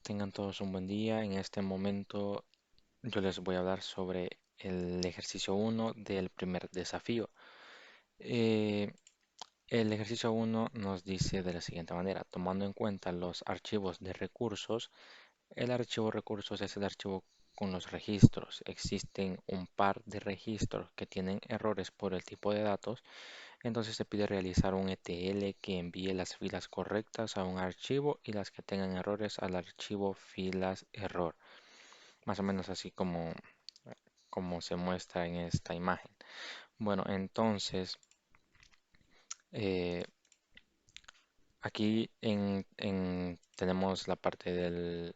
Tengan todos un buen día. En este momento yo les voy a hablar sobre el ejercicio uno del primer desafío. Eh, el ejercicio uno nos dice de la siguiente manera: tomando en cuenta los archivos de recursos, el archivo recursos es el archivo con los registros. Existen un par de registros que tienen errores por el tipo de datos, entonces se pide realizar un ETL que envíe las filas correctas a un archivo y las que tengan errores al archivo filas error. Más o menos así como se muestra en esta imagen. Bueno, entonces eh, aquí tenemos la parte del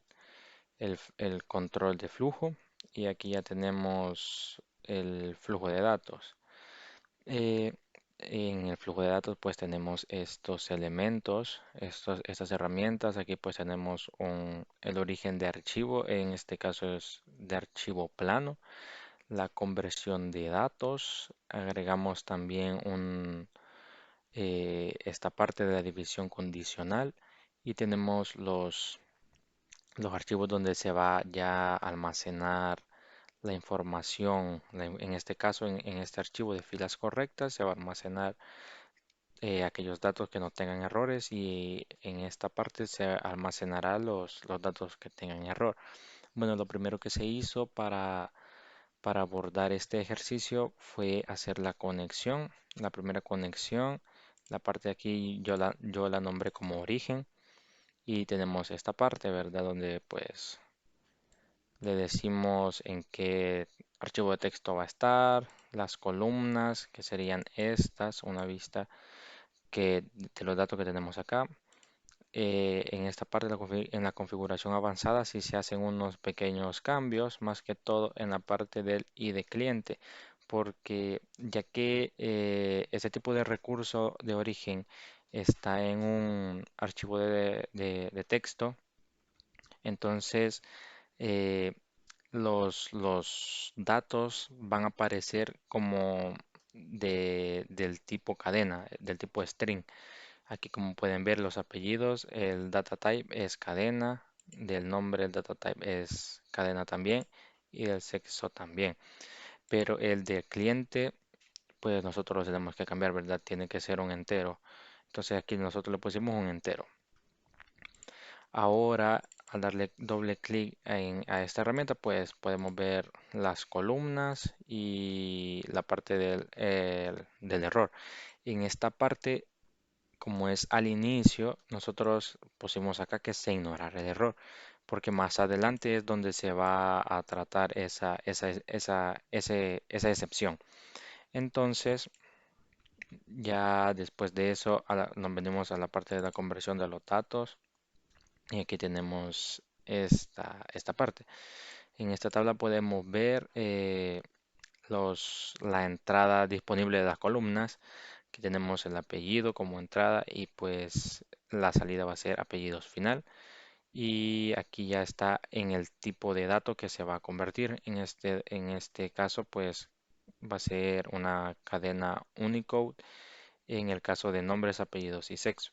el control de flujo, y aquí ya tenemos el flujo de datos. Eh, en el flujo de datos pues tenemos estos elementos, estas herramientas. Aquí pues tenemos el origen de archivo, en este caso es de archivo plano. La conversión de datos, agregamos también esta parte de la división condicional, y tenemos los archivos donde se va ya a almacenar la información. En este caso, en este archivo de filas correctas, se va a almacenar aquellos datos que no tengan errores, y en esta parte se almacenará los datos que tengan error. Bueno, lo primero que se hizo para abordar este ejercicio fue hacer la conexión. La primera conexión, la parte de aquí yo la nombré como origen, y tenemos esta parte, ¿verdad? Donde pues le decimos en qué archivo de texto va a estar, las columnas que serían estas, una vista de los datos que tenemos acá. En esta parte, en la configuración avanzada, sí se hacen unos pequeños cambios, más que todo en la parte del ID cliente, porque ya que ese tipo de recurso de origen está en un archivo de texto, entonces eh, los datos van a aparecer como del tipo cadena, del tipo string. Aquí, como pueden ver, los apellidos, el data type es cadena, del nombre el data type es cadena también, y del sexo también. Pero el del cliente, pues nosotros lo tenemos que cambiar, ¿verdad? Tiene que ser un entero. Entonces aquí nosotros le pusimos un entero. Ahora, al darle doble clic a esta herramienta, pues podemos ver las columnas y la parte del error. En esta parte, como es al inicio, nosotros pusimos acá que se ignorara el error, porque más adelante es donde se va a tratar esa excepción. Entonces, ya después de eso, nos venimos a la parte de la conversión de los datos, y aquí tenemos esta parte. En esta tabla podemos ver la entrada disponible de las columnas. Aquí tenemos el apellido como entrada, y pues la salida va a ser apellidos final. Y aquí ya está en el tipo de dato que se va a convertir. En este caso pues va a ser una cadena Unicode en el caso de nombres, apellidos y sexo.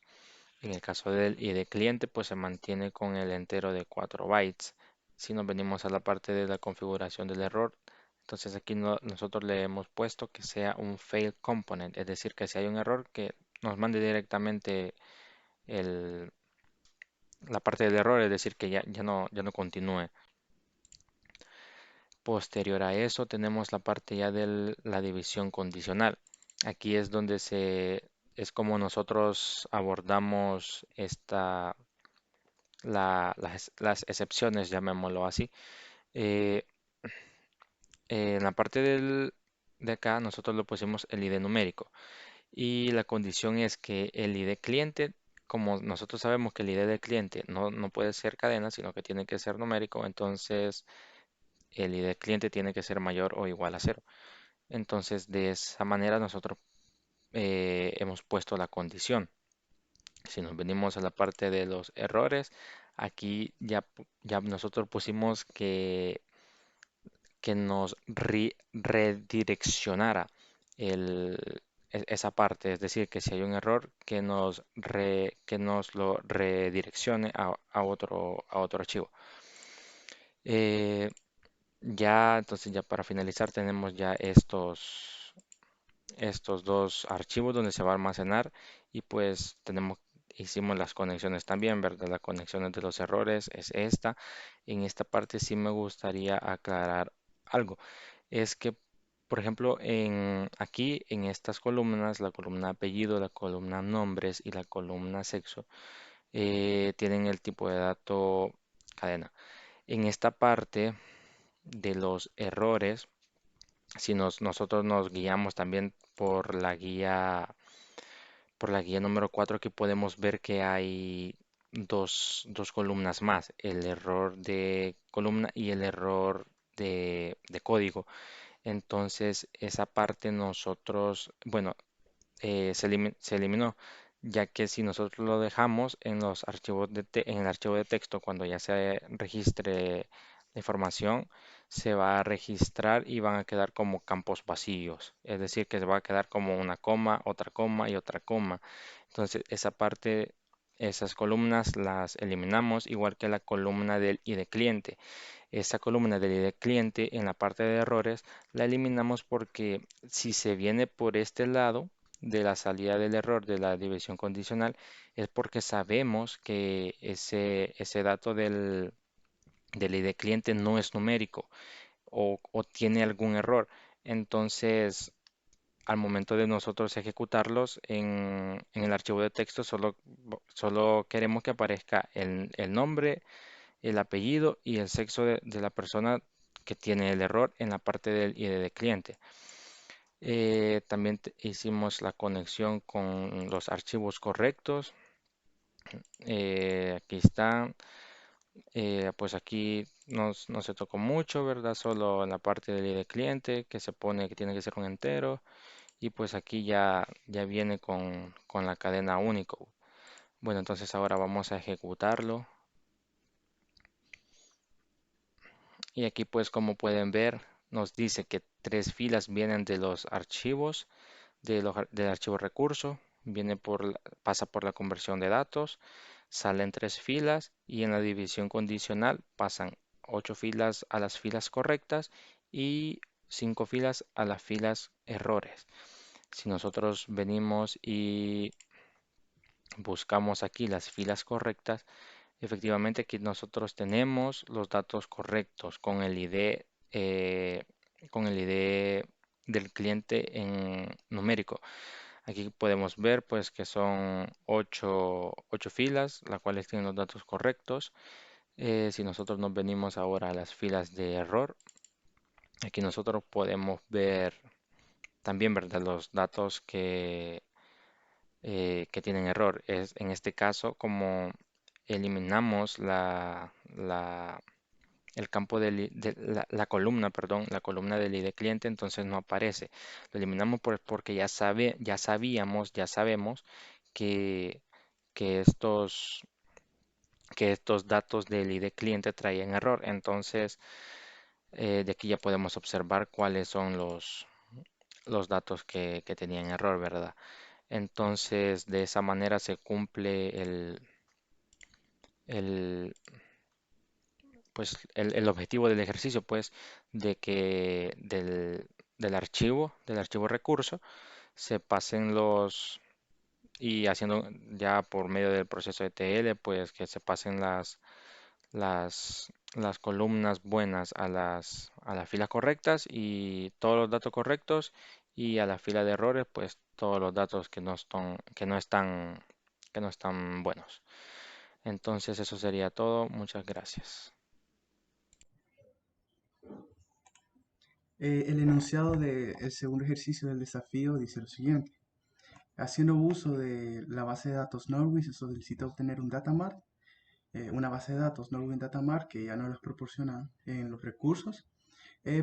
En el caso del ID cliente pues se mantiene con el entero de 4 bytes. Si nos venimos a la parte de la configuración del error, entonces aquí nosotros le hemos puesto que sea un fail component, es decir, que si hay un error, que nos mande directamente el, la parte del error, es decir, que ya no continúe. Posterior a eso tenemos la parte ya de la división condicional. Aquí es donde es como nosotros abordamos las excepciones, llamémoslo así. Eh, en la parte de acá nosotros le pusimos el ID numérico, y la condición es que el ID cliente, como nosotros sabemos que el ID del cliente no puede ser cadena, sino que tiene que ser numérico, entonces el ID cliente tiene que ser mayor o igual a cero. Entonces, de esa manera nosotros hemos puesto la condición. Si nos venimos a la parte de los errores, aquí ya nosotros pusimos que nos redireccionara el, esa parte, es decir, que si hay un error, que nos lo redireccione a otro archivo. Eh, ya, entonces ya para finalizar tenemos ya estos dos archivos donde se va a almacenar y pues hicimos las conexiones también, ¿verdad? Las conexiones de los errores es esta. En esta parte sí me gustaría aclarar algo. Es que, por ejemplo, aquí en estas columnas, la columna apellido, la columna nombres y la columna sexo, tienen el tipo de dato cadena. En esta parte de los errores, si nosotros nos guiamos también por la guía número 4, aquí podemos ver que hay dos columnas más, el error de columna y el error de código. Entonces, esa parte nosotros, bueno, se eliminó, ya que si nosotros lo dejamos en los archivos en el archivo de texto, cuando ya se registre la información, se va a registrar y van a quedar como campos vacíos, es decir, que se va a quedar como una coma y otra coma. Entonces, esa parte, esas columnas las eliminamos, igual que la columna del ID cliente. Esta columna del ID cliente en la parte de errores la eliminamos porque si se viene por este lado de la salida del error de la división condicional es porque sabemos que ese dato del ID cliente no es numérico o tiene algún error. Entonces, al momento de nosotros ejecutarlos en el archivo de texto, solo queremos que aparezca el nombre, el apellido y el sexo de la persona que tiene el error en la parte del ID de cliente. También hicimos la conexión con los archivos correctos. Aquí están. Pues aquí no se tocó mucho, ¿verdad? Solo en la parte del ID de cliente que se pone que tiene que ser un entero. Y pues aquí ya viene con la cadena único. Bueno, entonces ahora vamos a ejecutarlo. Y aquí pues como pueden ver nos dice que tres filas vienen de los archivos del archivo recurso, pasa por la conversión de datos, salen tres filas y en la división condicional pasan 8 filas a las filas correctas y 5 filas a las filas errores. Si nosotros venimos y buscamos aquí las filas correctas, efectivamente, aquí nosotros tenemos los datos correctos con el ID del cliente en numérico. Aquí podemos ver pues que son ocho filas, las cuales tienen los datos correctos. Si nosotros nos venimos ahora a las filas de error, aquí nosotros podemos ver también, ¿verdad? Los datos que tienen error. En este caso, como eliminamos el campo la columna, perdón, la columna del ID cliente, entonces no aparece. Lo eliminamos porque ya sabemos que, que estos, que estos datos del ID cliente traían error. Entonces, de aquí ya podemos observar cuáles son los datos que tenían error, ¿verdad? Entonces, de esa manera se cumple el, el objetivo del ejercicio, pues, de que del archivo recurso, se pasen y haciendo ya por medio del proceso ETL, pues, que se pasen las columnas buenas a las filas correctas y todos los datos correctos y a la fila de errores, pues, todos los datos que no están buenos. Entonces, eso sería todo. Muchas gracias. El enunciado del segundo ejercicio del desafío dice lo siguiente. Haciendo uso de la base de datos Norwis, se solicita obtener un datamart, una base de datos Norwin Datamart que ya nos los proporciona en los recursos,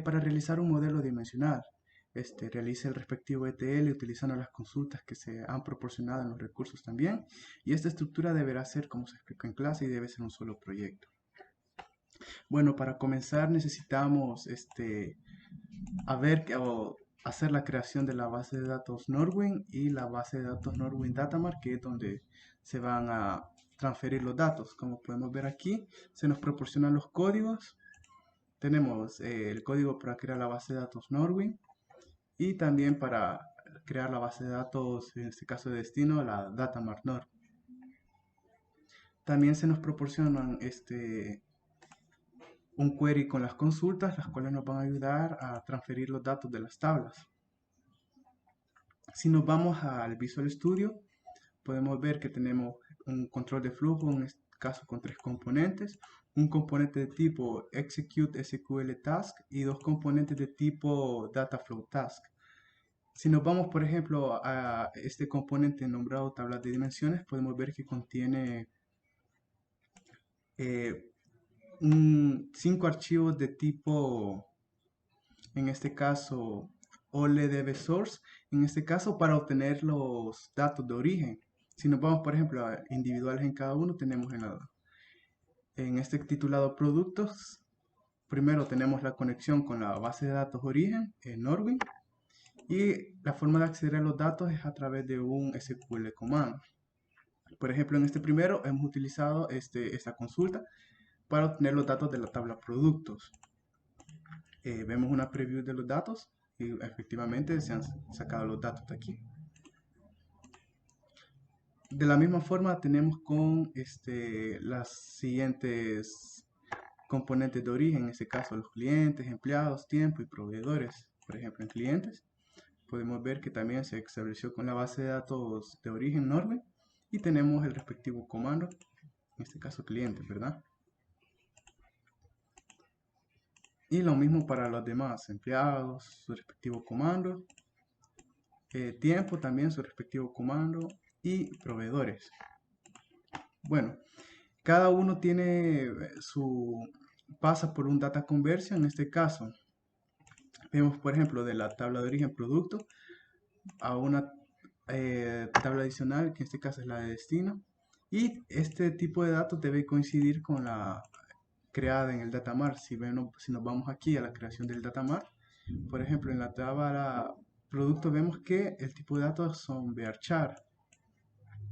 para realizar un modelo dimensional. Realice el respectivo ETL utilizando las consultas que se han proporcionado en los recursos también. Y esta estructura deberá ser como se explicó en clase y debe ser un solo proyecto. Bueno, para comenzar necesitamos a ver hacer la creación de la base de datos Norwin y la base de datos Norwin Datamart, que es donde se van a transferir los datos. Como podemos ver aquí, se nos proporcionan los códigos. Tenemos el código para crear la base de datos Norwin y también para crear la base de datos, en este caso de destino, la Datamart Nord. También se nos proporcionan un query con las consultas, las cuales nos van a ayudar a transferir los datos de las tablas. Si nos vamos al Visual Studio, podemos ver que tenemos un control de flujo, en este caso con 3 componentes, un componente de tipo Execute SQL Task y 2 componentes de tipo Dataflow Task. Si nos vamos, por ejemplo, a este componente nombrado tabla de dimensiones, podemos ver que contiene 5 archivos de tipo, en este caso, OLEDB Source, en este caso para obtener los datos de origen. Si nos vamos, por ejemplo, a individuales en cada uno, tenemos en este titulado productos, primero tenemos la conexión con la base de datos origen, en Norwin, y la forma de acceder a los datos es a través de un SQL command. Por ejemplo, en este primero hemos utilizado esta consulta para obtener los datos de la tabla productos. Vemos una preview de los datos y efectivamente se han sacado los datos de aquí. De la misma forma tenemos con las siguientes componentes de origen, en este caso los clientes, empleados, tiempo y proveedores. Por ejemplo, en clientes podemos ver que también se estableció con la base de datos de origen Norway y tenemos el respectivo comando, en este caso clientes, ¿verdad? Y lo mismo para los demás empleados, su respectivo comando, tiempo también su respectivo comando y proveedores. Bueno, cada uno tiene pasa por un data conversion. En este caso vemos, por ejemplo, de la tabla de origen producto a una tabla adicional, que en este caso es la de destino, y este tipo de datos debe coincidir con la creada en el datamart. Si nos vamos aquí a la creación del datamart, por ejemplo, en la tabla producto vemos que el tipo de datos son varchar.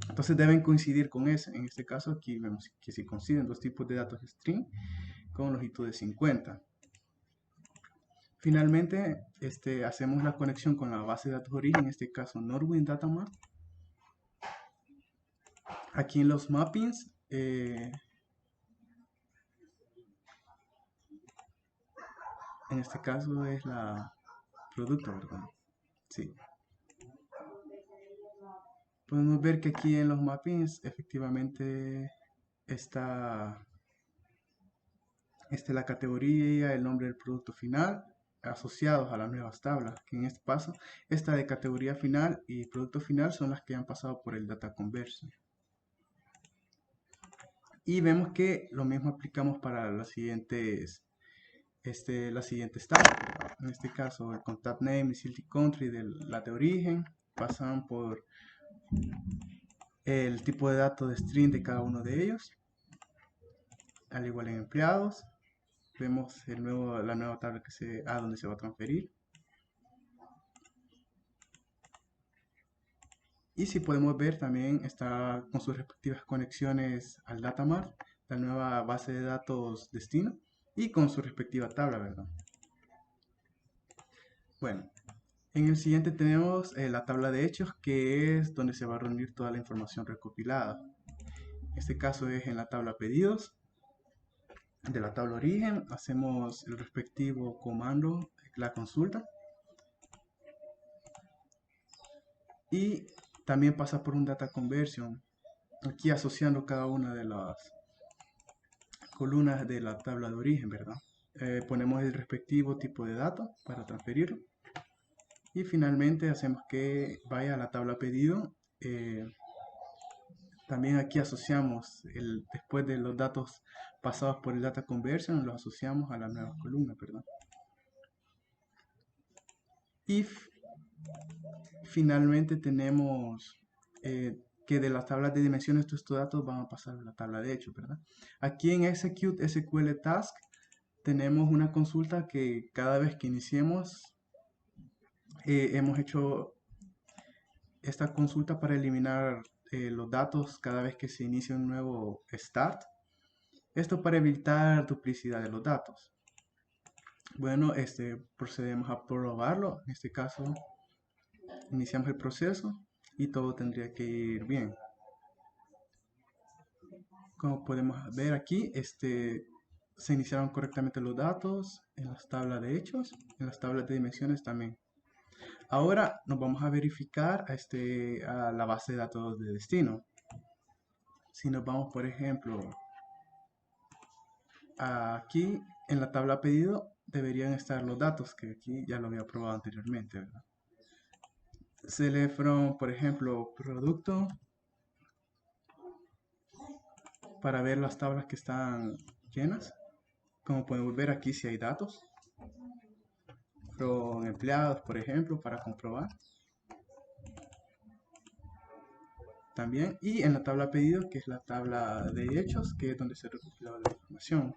Entonces deben coincidir con ese. En este caso aquí vemos que si coinciden dos tipos de datos string con longitud de 50. Finalmente, hacemos la conexión con la base de datos origen, en este caso Norwin Datamart. Aquí en los mappings, en este caso es la producto, ¿verdad? Sí. Podemos ver que aquí en los mappings efectivamente está la categoría, el nombre del producto final, asociados a las nuevas tablas, que en este paso, esta de categoría final y producto final son las que han pasado por el data conversion. Y vemos que lo mismo aplicamos para las siguientes tablas. En este caso, el contact name y city country de la de origen pasan por el tipo de datos de string de cada uno de ellos. Al igual en empleados, vemos la nueva tabla donde se va a transferir. Y si podemos ver también está con sus respectivas conexiones al datamart, la nueva base de datos destino, y con su respectiva tabla, ¿verdad? Bueno, en el siguiente tenemos la tabla de hechos, que es donde se va a reunir toda la información recopilada. En este caso es en la tabla pedidos. De la tabla origen hacemos el respectivo comando, la consulta. Y también pasa por un data conversion, aquí asociando cada una de las columnas de la tabla de origen, ¿verdad? Ponemos el respectivo tipo de dato para transferirlo. Y finalmente hacemos que vaya a la tabla pedido. También aquí asociamos, después de los datos pasados por el data conversion, los asociamos a las nuevas columnas, ¿verdad? Y finalmente tenemos que de las tablas de dimensiones estos datos van a pasar a la tabla de hechos, ¿verdad? Aquí en Execute SQL Task tenemos una consulta que cada vez que iniciemos Hemos hecho esta consulta para eliminar los datos cada vez que se inicia un nuevo start. Esto para evitar duplicidad de los datos. Bueno, procedemos a probarlo. En este caso, iniciamos el proceso y todo tendría que ir bien. Como podemos ver aquí, se iniciaron correctamente los datos en las tablas de hechos, en las tablas de dimensiones también. Ahora nos vamos a verificar a la base de datos de destino. Si nos vamos, por ejemplo, aquí en la tabla pedido, deberían estar los datos que aquí ya lo había probado anteriormente, ¿verdad? Select from, por ejemplo, producto, para ver las tablas que están llenas. Como podemos ver aquí si hay datos. From empleados, por ejemplo, para comprobar. También. Y en la tabla pedido, que es la tabla de hechos, que es donde se recopila la información.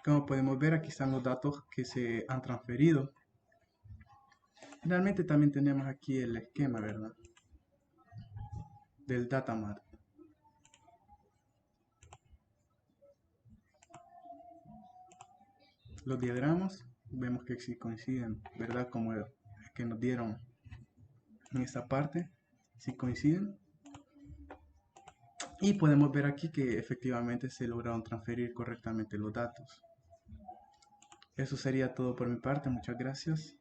Como podemos ver, aquí están los datos que se han transferido. Realmente también tenemos aquí el esquema, ¿verdad? Del datamart. Los diagramas, vemos que sí coinciden, ¿verdad? Como el que nos dieron en esta parte, sí coinciden. Y podemos ver aquí que efectivamente se lograron transferir correctamente los datos. Eso sería todo por mi parte, muchas gracias.